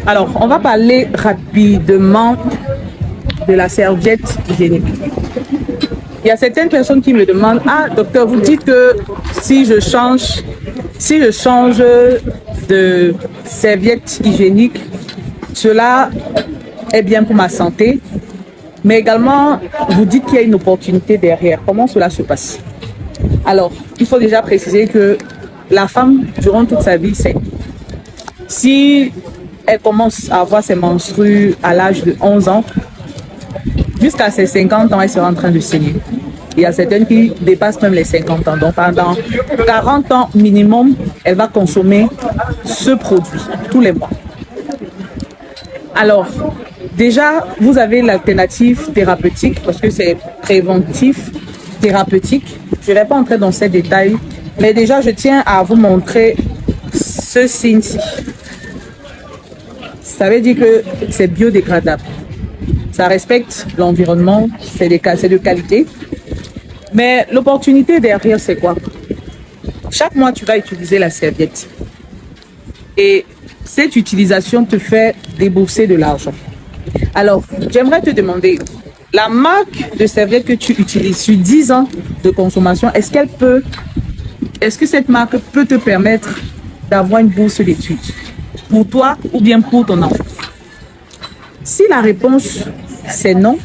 Alors, on va parler rapidement de la serviette hygiénique. Il y a certaines personnes qui me demandent, ah docteur, vous dites que si je change de serviette hygiénique, cela est bien pour ma santé, mais également vous dites qu'il y a une opportunité derrière. Comment cela se passe? Alors, il faut déjà préciser que la femme, durant toute sa vie, c'est si elle commence à avoir ses menstrues à l'âge de 11 ans, jusqu'à ses 50 ans, elle sera en train de saigner. Il y a certaines qui dépassent même les 50 ans. Donc pendant 40 ans minimum, elle va consommer ce produit tous les mois. Alors, déjà, vous avez l'alternative thérapeutique parce que c'est préventif, thérapeutique. Je ne vais pas entrer dans ces détails, mais déjà, je tiens à vous montrer ce signe-ci. Ça veut dire que c'est biodégradable. Ça respecte l'environnement, c'est de qualité. Mais l'opportunité derrière, c'est quoi? Chaque mois, tu vas utiliser la serviette. Et cette utilisation te fait débourser de l'argent. Alors, j'aimerais te demander, la marque de serviette que tu utilises sur 10 ans de consommation, est-ce que cette marque peut te permettre d'avoir une bourse d'études pour toi ou bien pour ton enfant? Si la réponse c'est non,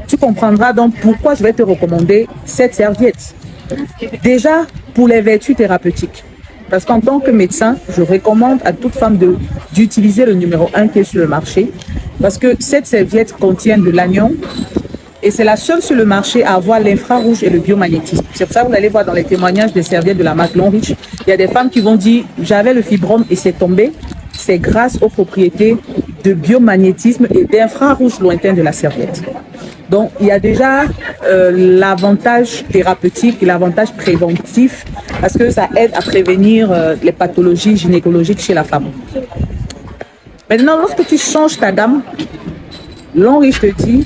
tu comprendras donc pourquoi je vais te recommander cette serviette. Déjà, pour les vertus thérapeutiques. Parce qu'en tant que médecin, je recommande à toute femme d'utiliser le numéro 1 qui est sur le marché. Parce que cette serviette contient de l'anion et c'est la seule sur le marché à avoir l'infrarouge et le biomagnétisme. C'est pour ça que vous allez voir dans les témoignages des serviettes de la marque Longreach, il y a des femmes qui vont dire « j'avais le fibrome et c'est tombé ». C'est grâce aux propriétés de biomagnétisme et d'infrarouge lointain de la serviette. Donc, il y a déjà l'avantage thérapeutique et l'avantage préventif parce que ça aide à prévenir les pathologies gynécologiques chez la femme. Maintenant, lorsque tu changes ta gamme, Longreach te dit,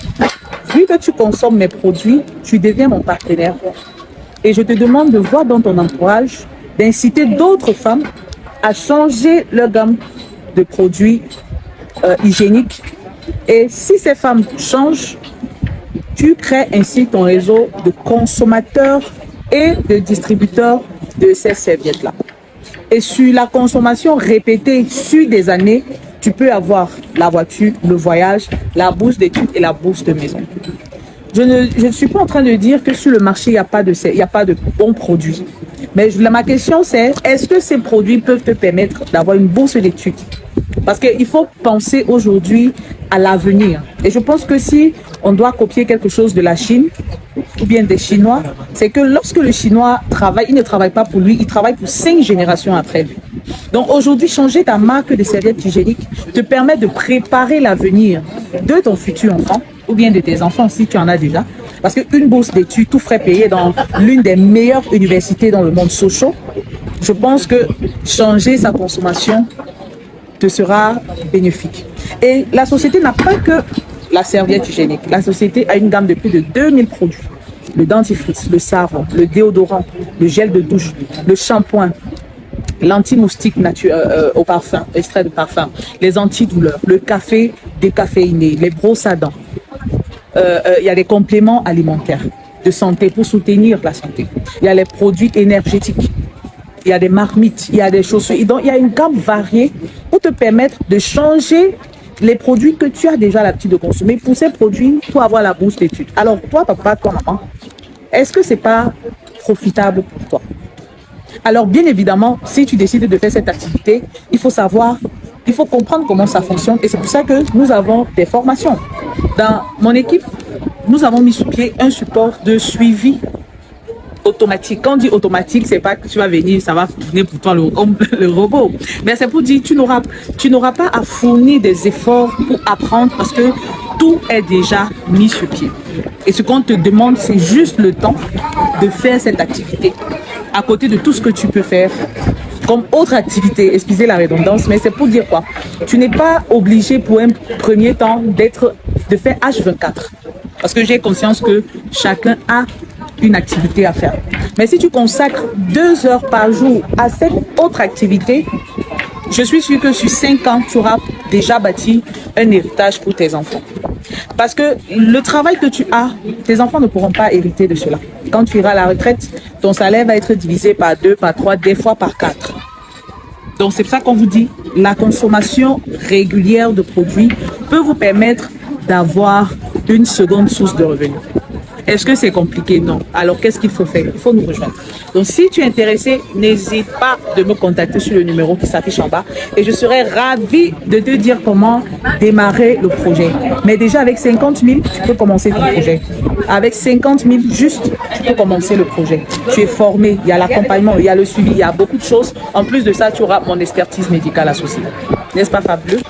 vu que tu consommes mes produits, tu deviens mon partenaire. Et je te demande de voir dans ton entourage, d'inciter d'autres femmes à changer leur gamme de produits hygiéniques. Et si ces femmes changent, tu crées ainsi ton réseau de consommateurs et de distributeurs de ces serviettes-là. Et sur la consommation répétée sur des années, tu peux avoir la voiture, le voyage, la bourse d'études et la bourse de maison. Je ne suis pas en train de dire que sur le marché, il n'y a pas de bons produits. Mais ma question c'est, est-ce que ces produits peuvent te permettre d'avoir une bourse d'études? Parce qu'il faut penser aujourd'hui à l'avenir. Et je pense que si on doit copier quelque chose de la Chine ou bien des Chinois, c'est que lorsque le Chinois travaille, il ne travaille pas pour lui, il travaille pour 5 générations après lui. Donc aujourd'hui, changer ta marque de serviettes hygiéniques te permet de préparer l'avenir de ton futur enfant ou bien de tes enfants si tu en as déjà. Parce qu'une bourse d'études, tout frais payé dans l'une des meilleures universités dans le monde Sochaux, je pense que changer sa consommation te sera bénéfique. Et la société n'a pas que la serviette hygiénique. La société a une gamme de plus de 2000 produits. Le dentifrice, le savon, le déodorant, le gel de douche, le shampoing, l'anti-moustique au parfum, extrait de parfum, les antidouleurs, le café décaféiné, les brosses à dents. Il y a des compléments alimentaires de santé pour soutenir la santé. Il y a les produits énergétiques. Il y a des marmites, il y a des chaussures. Et donc, il y a une gamme variée pour te permettre de changer les produits que tu as déjà l'habitude de consommer pour ces produits, pour avoir la bourse d'études. Alors, toi, papa, toi, maman, est-ce que c'est pas profitable pour toi? Alors, bien évidemment, si tu décides de faire cette activité, il faut comprendre comment ça fonctionne. Et c'est pour ça que nous avons des formations. Dans mon équipe, nous avons mis sur pied un support de suivi automatique. Quand on dit automatique, c'est pas que tu vas venir, ça va venir pour toi le robot. Mais c'est pour dire tu n'auras pas à fournir des efforts pour apprendre parce que tout est déjà mis sur pied. Et ce qu'on te demande, c'est juste le temps de faire cette activité à côté de tout ce que tu peux faire comme autre activité, excusez la redondance, mais c'est pour dire quoi? Tu n'es pas obligé pour un premier temps de faire H24. Parce que j'ai conscience que chacun a une activité à faire. Mais si tu consacres 2 heures par jour à cette autre activité, je suis sûre que sur 5 ans, tu auras déjà bâti un héritage pour tes enfants. Parce que le travail que tu as, tes enfants ne pourront pas hériter de cela. Quand tu iras à la retraite, ton salaire va être divisé par 2, par 3, des fois par 4. Donc c'est pour ça qu'on vous dit, la consommation régulière de produits peut vous permettre d'avoir une seconde source de revenus. Est-ce que c'est compliqué? Non. Alors, qu'est-ce qu'il faut faire? Il faut nous rejoindre. Donc, si tu es intéressé, n'hésite pas de me contacter sur le numéro qui s'affiche en bas et je serai ravie de te dire comment démarrer le projet. Mais déjà, avec 50 000, tu peux commencer ton projet. Avec 50 000, juste, tu peux commencer le projet. Tu es formé, il y a l'accompagnement, il y a le suivi, il y a beaucoup de choses. En plus de ça, tu auras mon expertise médicale associée. N'est-ce pas, Fabuleux?